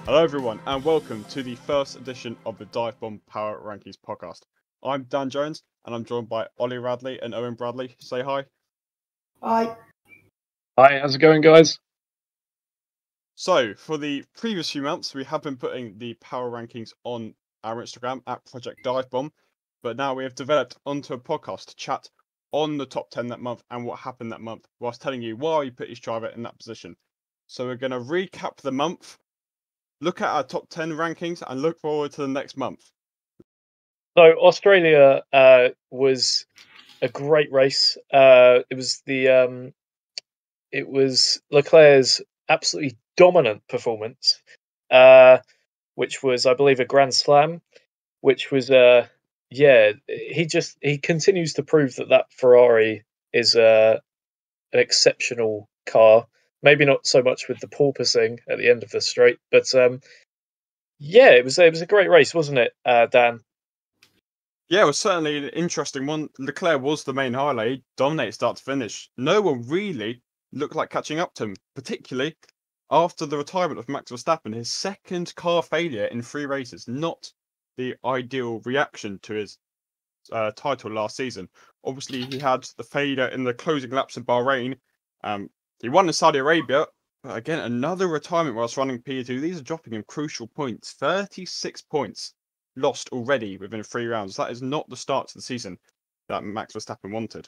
Hello everyone and welcome to the first edition of the DiveBomb Power Rankings podcast. I'm Dan Jones and I'm joined by Ollie Radley and Owen Bradley. Say hi. Hi. Hi, how's it going, guys? So, for the previous few months, we have been putting the power rankings on our Instagram at Project DiveBomb, but now we have developed onto a podcast to chat on the top 10 that month and what happened that month, whilst telling you why we put each driver in that position. So we're going to recap the month, look at our top 10 rankings, and look forward to the next month. So Australia was a great race. It was Leclerc's absolutely dominant performance, which was, I believe, a Grand Slam. Which was, he continues to prove that Ferrari is an exceptional car. Maybe not so much with the porpoising at the end of the straight, but it was a great race, wasn't it, Dan? Yeah, it was certainly an interesting one. Leclerc was the main highlight. He dominated start to finish. No one really looked like catching up to him, particularly after the retirement of Max Verstappen, his second car failure in 3 races. Not the ideal reaction to his title last season. Obviously, he had the failure in the closing laps in Bahrain. He won in Saudi Arabia. But again, another retirement whilst running P2. These are dropping him crucial points. 36 points lost already within 3 rounds. That is not the start to the season that Max Verstappen wanted.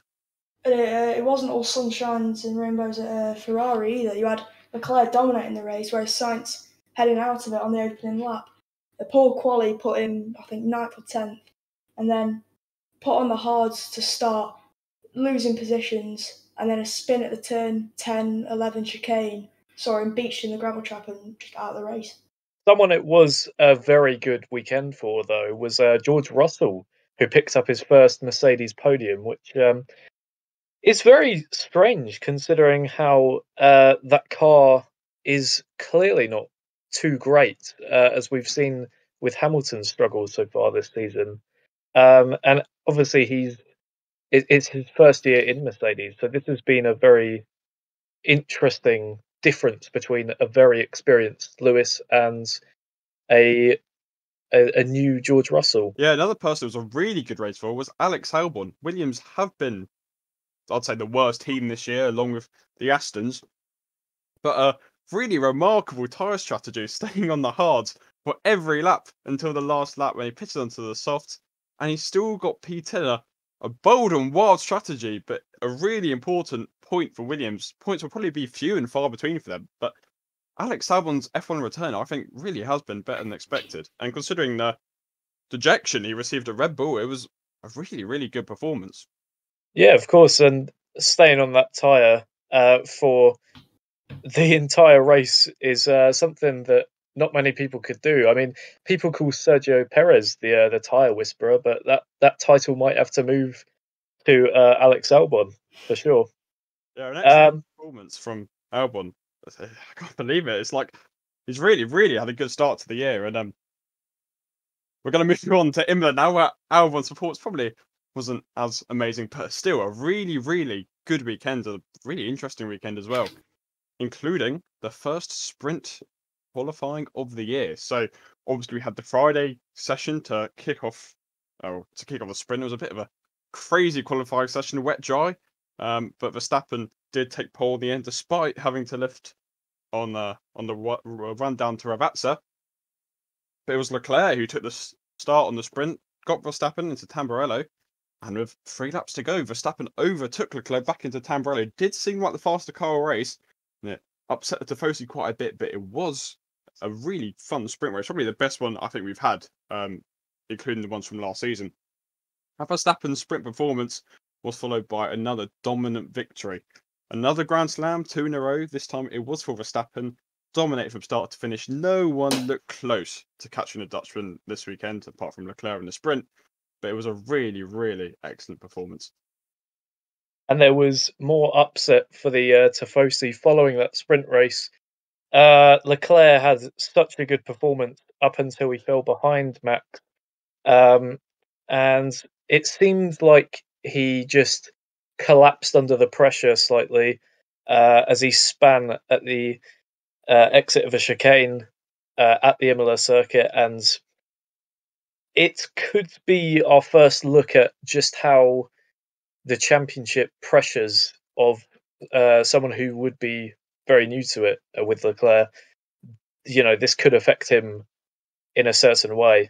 It wasn't all sunshines and rainbows at Ferrari either. You had Leclerc dominating the race, whereas Sainz heading out of it on the opening lap. The poor quali put him, I think, 9th or 10th, and then put on the hards to start, losing positions, and then a spin at the turn 10, 11 chicane saw him beached in the gravel trap and just out of the race. Someone it was a very good weekend for, though, was George Russell, who picked up his first Mercedes podium, which is very strange considering how that car is clearly not too great, as we've seen with Hamilton's struggles so far this season. And obviously it's his first year in Mercedes, so this has been a very interesting difference between a very experienced Lewis and a new George Russell. Yeah, another person who was a really good race for was Alex Albon. Williams have been, I'd say, the worst team this year, along with the Astons. But a really remarkable tyre strategy, staying on the hards for every lap until the last lap when he pitted onto the softs. And he still got P10. A bold and wild strategy, but a really important point for Williams. Points will probably be few and far between for them, but Alex Albon's F1 return, I think, really has been better than expected. And considering the dejection he received at Red Bull, it was a really, really good performance. Yeah, of course, and staying on that tyre for the entire race is something that not many people could do. I mean, people call Sergio Perez the tyre whisperer, but that title might have to move to Alex Albon for sure. Yeah, an excellent performance from Albon. I can't believe it. It's like he's really, really had a good start to the year, and we're going to move on to Imola now, where Albon's performance probably wasn't as amazing, but still a really, really good weekend, a really interesting weekend as well, including the first sprint qualifying of the year. So obviously we had the Friday session to kick off the sprint. It was a bit of a crazy qualifying session, wet dry, but Verstappen did take pole in the end, despite having to lift on the run down to Ravazza. But it was Leclerc who took the start on the sprint, got Verstappen into Tamburello, and with 3 laps to go, Verstappen overtook Leclerc back into Tamburello. It did seem like the faster car race, and it upset the Tifosi quite a bit, but it was a really fun sprint race, probably the best one I think we've had, including the ones from last season. Verstappen's sprint performance was followed by another dominant victory. Another Grand Slam, 2 in a row. This time it was for Verstappen. Dominated from start to finish. No one looked close to catching a Dutchman this weekend, apart from Leclerc in the sprint. But it was a really, really excellent performance. And there was more upset for the Tifosi following that sprint race. Leclerc had such a good performance up until he fell behind Max. And it seemed like he just collapsed under the pressure slightly as he span at the exit of a chicane. at the Imola circuit, and it could be our first look at just how the championship pressures of someone who would be very new to it with Leclerc. This could affect him in a certain way.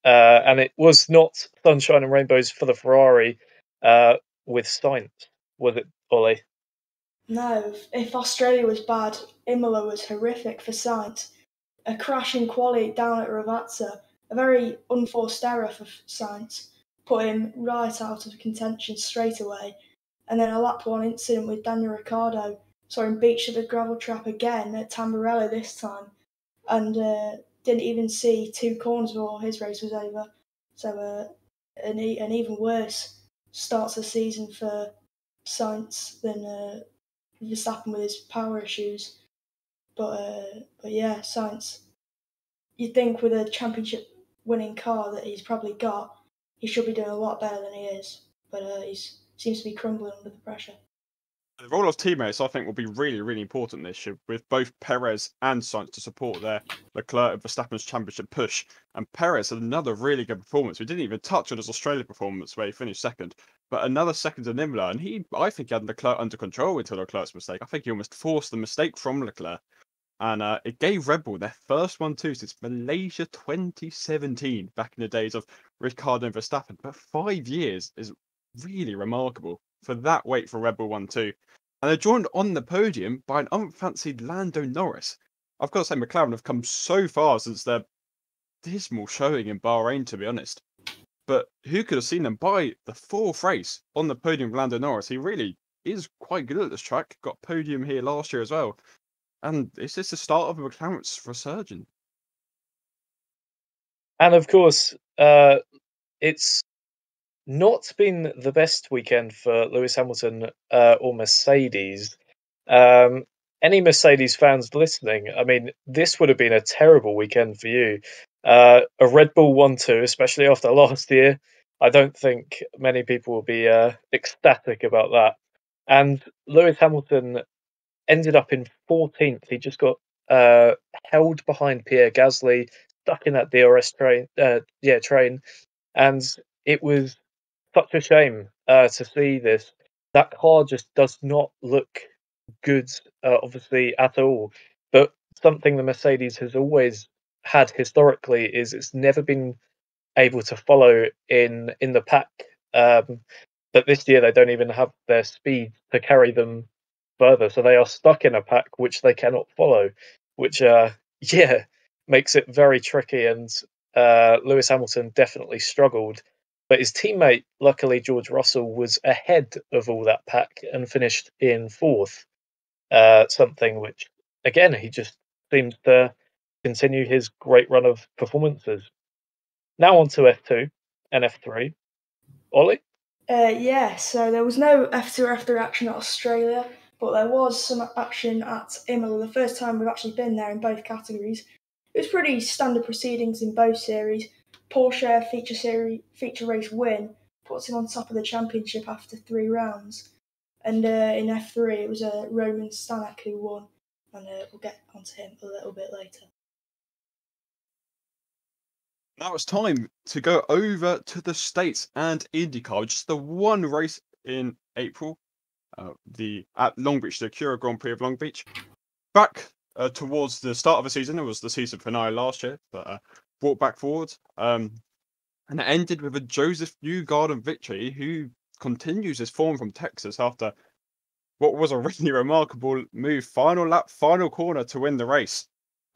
And it was not sunshine and rainbows for the Ferrari with Sainz, was it, Ollie? No, if Australia was bad, Imola was horrific for Sainz. A crash in quali down at Ravazza, a very unforced error for Sainz, put him right out of contention straight away. And then a lap 1 incident with Daniel Ricciardo saw him beached at the gravel trap again at Tamburello this time, and didn't even see 2 corners before his race was over. So an even worse start to the season for Sainz than Verstappen with his power issues. But yeah, Sainz, you'd think with a championship winning car that he's probably got, he should be doing a lot better than he is. But he seems to be crumbling under the pressure. The role of teammates, I think, will be really, really important this year, with both Perez and Sainz to support their Leclerc and Verstappen's championship push. And Perez had another really good performance. We didn't even touch on his Australia performance, where he finished second, but another second in Imola. And I think he had Leclerc under control until Leclerc's mistake. I think he almost forced the mistake from Leclerc. And it gave Red Bull their first 1-2 since Malaysia 2017, back in the days of Ricciardo and Verstappen. But 5 years is really remarkable for that wait for Red Bull 1-2. And they're joined on the podium by an unfancied Lando Norris. I've got to say, McLaren have come so far since their dismal showing in Bahrain, to be honest. But who could have seen them by the 4th race on the podium with Lando Norris? He really is quite good at this track. Got podium here last year as well. And it's just the start of McLaren's resurgence. And of course, it's not been the best weekend for Lewis Hamilton or Mercedes. Any Mercedes fans listening, I mean, this would have been a terrible weekend for you. A Red Bull 1-2, especially after last year, I don't think many people will be ecstatic about that. And Lewis Hamilton ended up in 14th. He just got held behind Pierre Gasly, stuck in that DRS train, and it was such a shame to see this. That car just does not look good, obviously, at all. But something the Mercedes has always had historically is it's never been able to follow in the pack. But this year they don't even have their speed to carry them further, so they are stuck in a pack which they cannot follow, which makes it very tricky. And Lewis Hamilton definitely struggled, but his teammate, luckily George Russell, was ahead of all that pack and finished in 4th. Something which, again, he just seems to continue his great run of performances. Now on to F2 and F3. Ollie? Yeah, so there was no F2 or F3 action at Australia, but there was some action at Imola, the first time we've actually been there in both categories. It was pretty standard proceedings in both series. Porsche feature race win puts him on top of the championship after 3 rounds. And in F3, it was Roman Stanek who won, and we'll get onto him a little bit later. Now it's time to go over to the States and IndyCar. Just the one race in April, at Long Beach, the Acura Grand Prix of Long Beach. Back towards the start of the season, it was the season finale last year, but brought back forward. And it ended with a Joseph Newgarden victory, who continues his form from Texas after what was a really remarkable move. Final lap, final corner to win the race.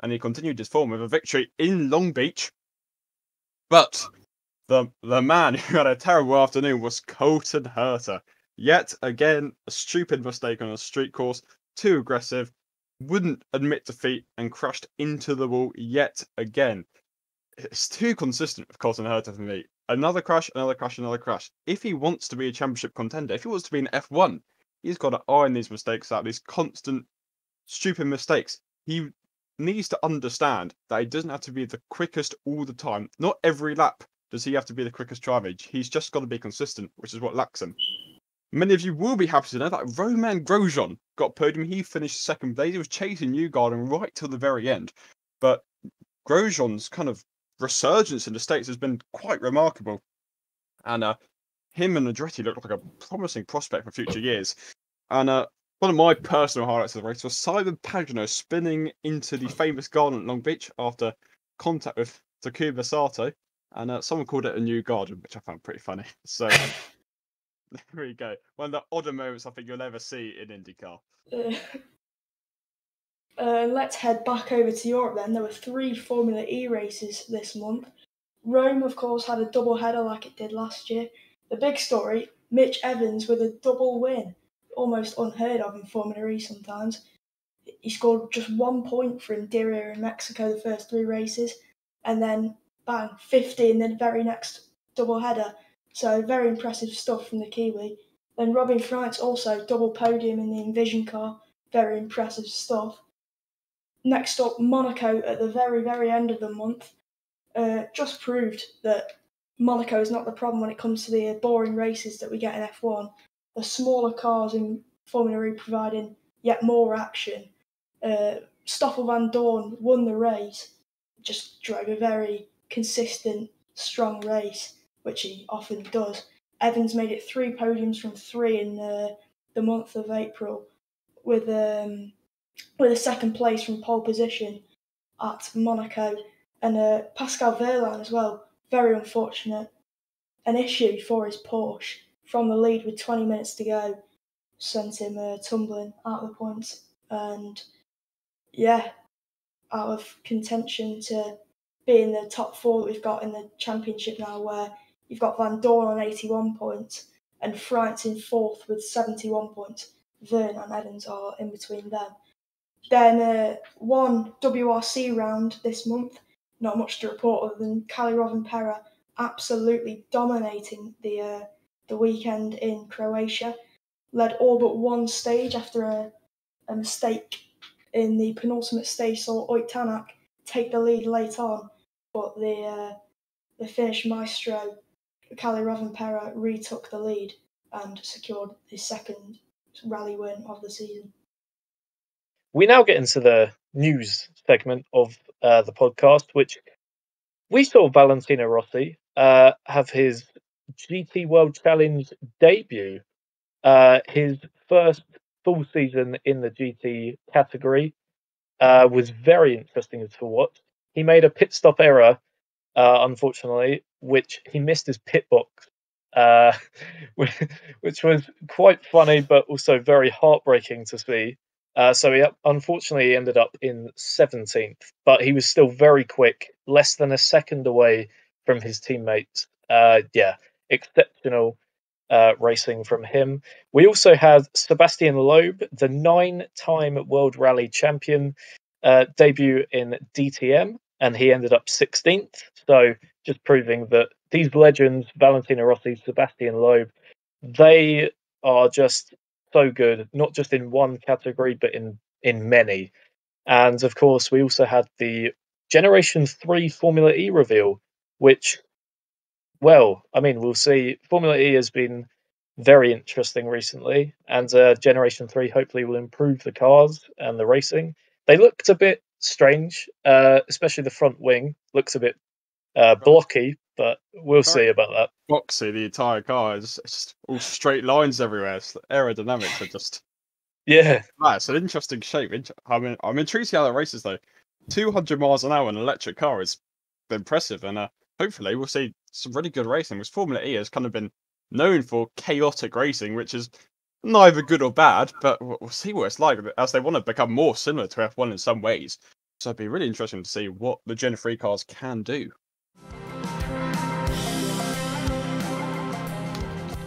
And he continued his form with a victory in Long Beach. But the man who had a terrible afternoon was Colton Herta. Yet again, a stupid mistake on a street course, too aggressive, wouldn't admit defeat and crashed into the wall yet again. It's too consistent with Colton Herta for me. Another crash, another crash, another crash. If he wants to be a championship contender, if he wants to be an F1, he's got to iron these mistakes out, these constant stupid mistakes. He needs to understand that he doesn't have to be the quickest all the time. Not every lap does he have to be the quickest driver. He's just got to be consistent, which is what lacks him. Many of you will be happy to know that Roman Grosjean got podium. He finished second place. He was chasing Newgarden right till the very end. But Grosjean's kind of resurgence in the States has been quite remarkable. And him and Andretti look like a promising prospect for future years. And one of my personal highlights of the race was Simon Pagenaud spinning into the famous garden at Long Beach after contact with Takuma Sato. And someone called it a new garden, which I found pretty funny. So there we go. One of the odder moments I think you'll ever see in IndyCar. Let's head back over to Europe then. There were 3 Formula E races this month. Rome, of course, had a double header like it did last year. The big story, Mitch Evans with a double win. Almost unheard of in Formula E sometimes. He scored just 1 point for Indiria in Mexico the first 3 races, and then bang, 50 in the very next double header. So very impressive stuff from the Kiwi. Then Robin Freitz also double podium in the Envision car. Very impressive stuff. Next up, Monaco at the very, very end of the month. Just proved that Monaco is not the problem when it comes to the boring races that we get in F1. The smaller cars in Formula E providing yet more action. Stoffel Van Dorn won the race, just drove a very consistent, strong race, which he often does. Evans made it 3 podiums from 3 in the month of April, with a second place from pole position at Monaco. And Pascal Wehrlein as well, very unfortunate. An issue for his Porsche from the lead with 20 minutes to go sent him tumbling out of the points. And yeah, out of contention to be in the top 4 that we've got in the championship now, where you've got Van Dorn on 81 points and Freitz in 4th with 71 points. Verne and Evans are in between them. Then one WRC round this month, not much to report other than Kalle Rovanperä absolutely dominating the weekend in Croatia. Led all but one stage after a mistake in the penultimate stage, saw Oyt Tanak take the lead late on, but the Finnish maestro Kalle Rovanperä retook the lead and secured his second rally win of the season. We now get into the news segment of the podcast, which we saw Valentino Rossi have his GT World Challenge debut, his first full season in the GT category. Was very interesting to watch. He made a pit stop error, unfortunately, which he missed his pit box, which was quite funny, but also very heartbreaking to see. So he unfortunately ended up in 17th, but he was still very quick, less than a second away from his teammates. Exceptional racing from him. We also had Sebastian Loeb, the 9-time World Rally champion, debut in DTM, and he ended up 16th. So just proving that these legends, Valentino Rossi, Sebastian Loeb, they are just so good, not just in one category, but in many. And of course, we also had the Generation 3 Formula E reveal, which, well, I mean, we'll see. Formula E has been very interesting recently, and Generation 3 hopefully will improve the cars and the racing. They looked a bit strange, especially the front wing looks a bit blocky, but we'll see about that. Boxy, the entire car is just all straight lines everywhere. It's aerodynamics are just it's an interesting shape. I'm intrigued to see how that races though. 200 miles an hour in an electric car is impressive, and hopefully we'll see some really good racing. Because Formula E has kind of been known for chaotic racing, which is neither good or bad, but we'll see what it's like as they want to become more similar to F1 in some ways. So it'd be really interesting to see what the Gen 3 cars can do.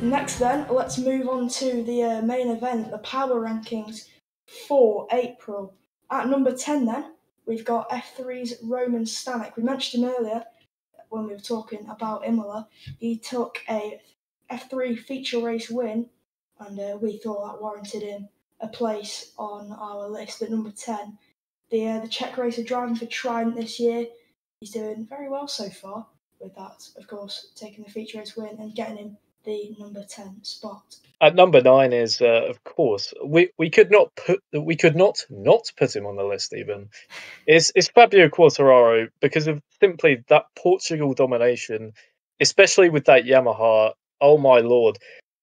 Next then, let's move on to the main event, the power rankings for April. At number 10 then, we've got F3's Roman Stanek. We mentioned him earlier when we were talking about Imola. He took a F3 feature race win, and we thought that warranted him a place on our list at number 10. The Czech racer driving for Trident this year, he's doing very well so far with that, of course, taking the feature race win and getting him the number 10 spot. At number 9 is, of course, we could not not put him on the list even. Is Fabio Quartararo, because of simply that Portugal domination, especially with that Yamaha. Oh my lord,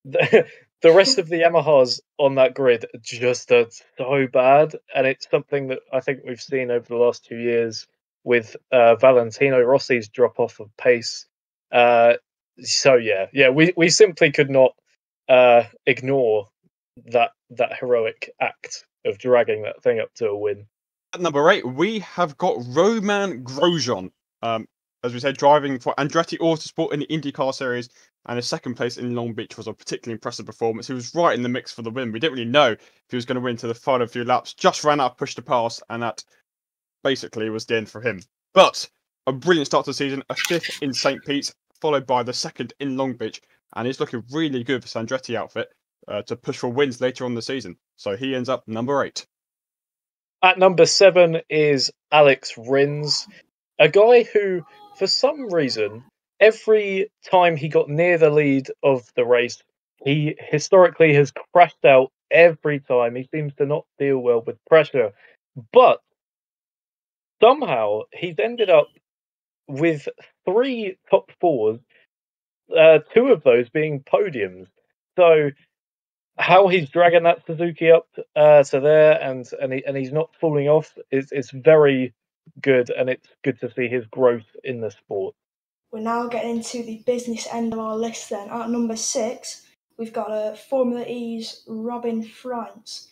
the rest of the Yamahas on that grid just are so bad, and it's something that I think we've seen over the last 2 years with Valentino Rossi's drop off of pace. So yeah, we simply could not ignore that heroic act of dragging that thing up to a win. At number 8, we have got Roman Grosjean. As we said, driving for Andretti Autosport in the IndyCar Series, and his second place in Long Beach was a particularly impressive performance. He was right in the mix for the win. We didn't really know if he was going to win to the final few laps. Just ran out, pushed to pass, and that basically was the end for him. But a brilliant start to the season, a 5th in St. Pete's, followed by the 2nd in Long Beach, and he's looking really good for his Andretti outfit to push for wins later on the season. So he ends up number 8. At number 7 is Alex Rins, a guy who, for some reason, every time he got near the lead of the race, he historically has crashed out every time. He seems to not deal well with pressure. But somehow he's ended up with 3 top 4s, 2 of those being podiums. So how he's dragging that Suzuki up to there, and he's not falling off is very good, and it's good to see his growth in the sport. We're now getting into the business end of our list then. At number 6, we've got Formula E's Robin Freins.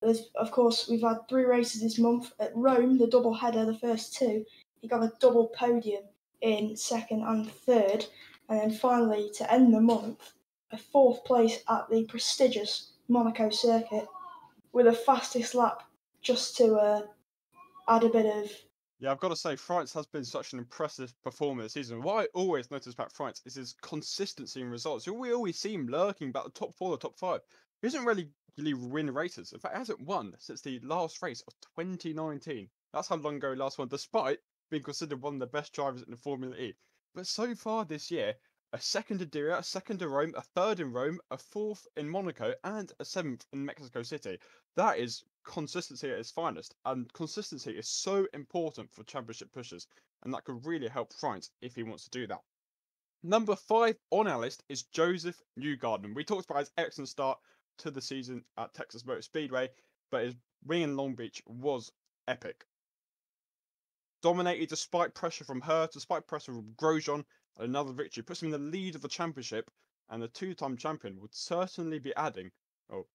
Of course, we've had 3 races this month. At Rome, the double header, the first 2, he got a double podium in 2nd and 3rd. And then finally, to end the month, a 4th place at the prestigious Monaco circuit with a fastest lap, just to add a bit of... Yeah, I've got to say, France has been such an impressive performer this season. What I always notice about France is his consistency in results. We always see him lurking about the top 4, the top 5. He doesn't really win races. In fact, he hasn't won since the last race of 2019. That's how long ago he last won, despite being considered one of the best drivers in the Formula E. But so far this year, a 2nd at Diriyah, a 2nd in Rome, a 3rd in Rome, a 4th in Monaco, and a 7th in Mexico City. That is consistency at its finest, and consistency is so important for championship pushers, and that could really help France if he wants to do that. Number 5 on our list is Joseph Newgarden. We talked about his excellent start to the season at Texas Motor Speedway, but his win in Long Beach was epic. Dominated despite pressure from her, despite pressure from Grosjean, and another victory puts him in the lead of the championship, and the 2-time champion would certainly be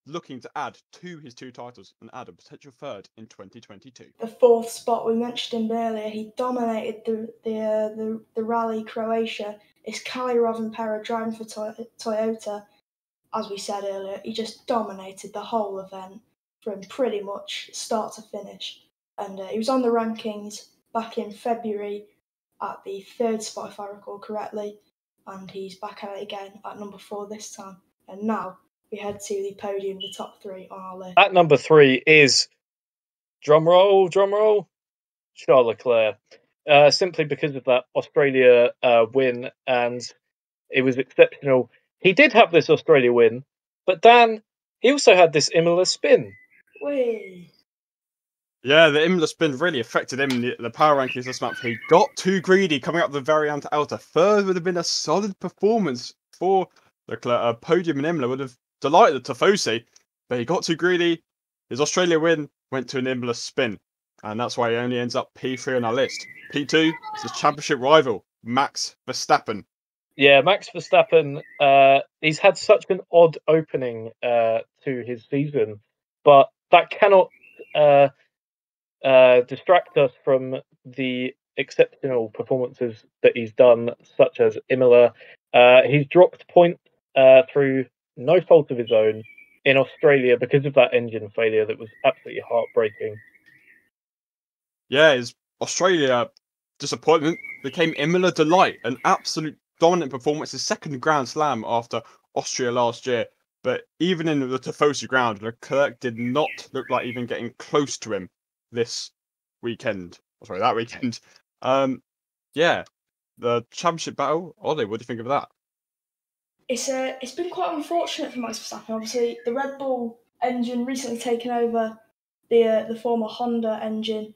looking to add to his 2 titles and add a potential 3rd in 2022. The 4th spot, we mentioned him earlier, he dominated the Rally Croatia. It's Kalle Rovanperä driving for Toyota. As we said earlier, he just dominated the whole event from pretty much start to finish. And he was on the rankings back in February at the 3rd spot, if I recall correctly. And he's back at it again at number 4 this time. And now we head to the podium, the top 3 on our list. At number 3 is, drum roll, Charles Leclerc. Simply because of that Australia win, and it was exceptional. He did have this Australia win, but Dan, he also had this Imola spin. Whee! Yeah, the Imola spin really affected him in the power rankings this month. He got too greedy coming up the Variante Alta. 3rd would have been a solid performance for Leclerc. A podium in Imola would have delighted the Tifosi, but he got too greedy. His Australia win went to an Imola spin, and that's why he only ends up P3 on our list. P2 is his championship rival, Max Verstappen. Yeah, Max Verstappen, he's had such an odd opening to his season, but that cannot distract us from the exceptional performances that he's done, such as Imola. He's dropped points through no fault of his own in Australia because of that engine failure that was absolutely heartbreaking. Yeah, his Australia disappointment became Imola delight, an absolute dominant performance, his 2nd Grand Slam after Austria last year. But even in the Tifosi ground, Leclerc did not look like even getting close to him this weekend. That weekend. Yeah, the championship battle. Ollie, what do you think of that? It's been quite unfortunate for Max Verstappen. Obviously, the Red Bull engine recently taken over the former Honda engine.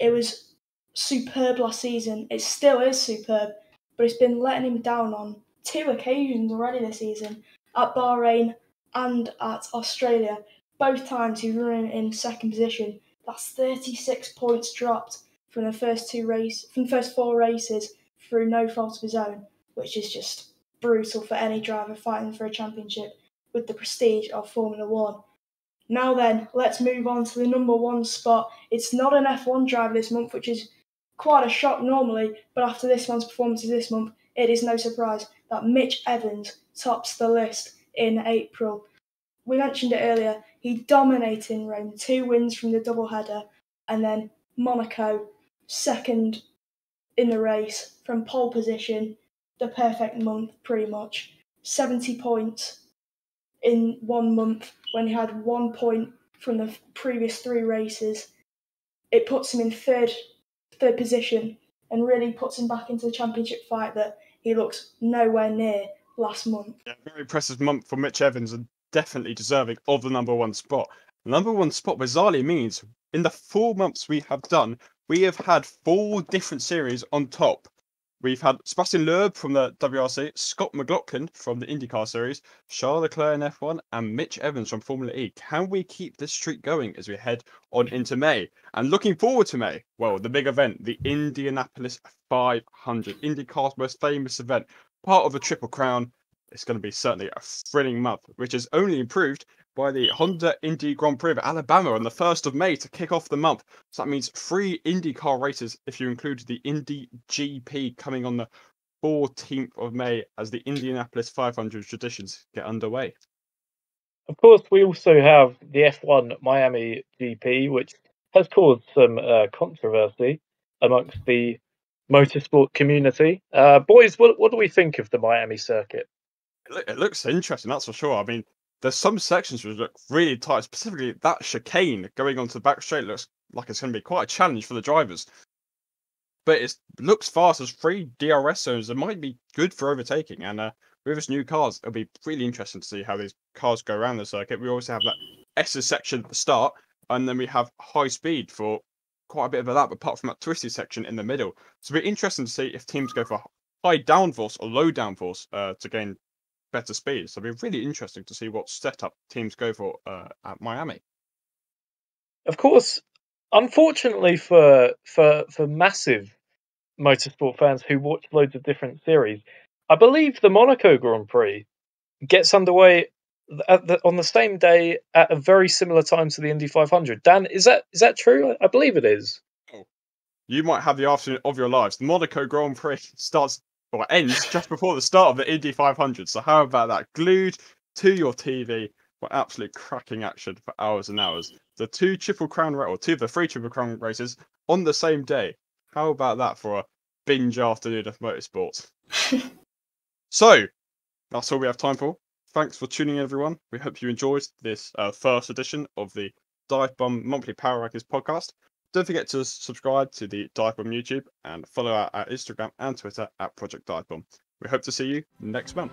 It was superb last season. It still is superb, but it's been letting him down on 2 occasions already this season, at Bahrain and at Australia. Both times he was running in second position. That's 36 points dropped from the first 4 races through no fault of his own, which is just brutal for any driver fighting for a championship with the prestige of Formula One. Now then, let's move on to the number 1 spot. It's not an F1 driver this month, which is quite a shock normally, but after this man's performances this month, it is no surprise that Mitch Evans tops the list in April. We mentioned it earlier, he dominated in Rome, 2 wins from the doubleheader, and then Monaco, second in the race from pole position, the perfect month pretty much. 70 points in 1 month when he had 1 point from the previous 3 races. It puts him in third position and really puts him back into the championship fight that he looks nowhere near last month. Yeah, very impressive month for Mitch Evans and definitely deserving of the number 1 spot. The number 1 spot bizarrely means in the 4 months we have done, we have had 4 different series on top. We've had Sebastian Loeb from the WRC, Scott McLaughlin from the IndyCar series, Charles Leclerc in F1, and Mitch Evans from Formula E. Can we keep this streak going as we head on into May? And looking forward to May, well, the big event, the Indianapolis 500, IndyCar's most famous event, part of the Triple Crown. It's going to be certainly a thrilling month, which is only improved by the Honda Indy Grand Prix of Alabama on the 1st of May to kick off the month. So that means 3 IndyCar races if you include the Indy GP coming on the 14th of May as the Indianapolis 500 traditions get underway. Of course, we also have the F1 Miami GP, which has caused some controversy amongst the motorsport community. Boys, what do we think of the Miami circuit? It looks interesting, that's for sure. I mean, there's some sections which look really tight, specifically that chicane going onto the back straight looks like it's going to be quite a challenge for the drivers. But it looks fast as 3 DRS zones. It might be good for overtaking. And with its new cars, it'll be really interesting to see how these cars go around the circuit. We also have that S's section at the start, and then we have high speed for quite a bit of that, apart from that twisty section in the middle. So it'll be interesting to see if teams go for high downforce or low downforce to gain better speed. So it'll be really interesting to see what setup teams go for at Miami. Of course, unfortunately for massive motorsport fans who watch loads of different series, I believe the Monaco Grand Prix gets underway on the same day at a very similar time to the Indy 500. Dan, is that true? I believe it is. Oh, you might have the afternoon of your lives. The Monaco Grand Prix ends just before the start of the Indy 500. So how about that? Glued to your TV for absolute cracking action for hours and hours. The 2 Triple Crown or 2 of the 3 Triple Crown races on the same day. How about that for a binge afternoon of motorsports? So that's all we have time for. Thanks for tuning in, everyone. We hope you enjoyed this first edition of the DiveBomb Monthly Power Rankings podcast. Don't forget to subscribe to the DiveBomb YouTube and follow our Instagram and Twitter at Project DiveBomb. We hope to see you next month.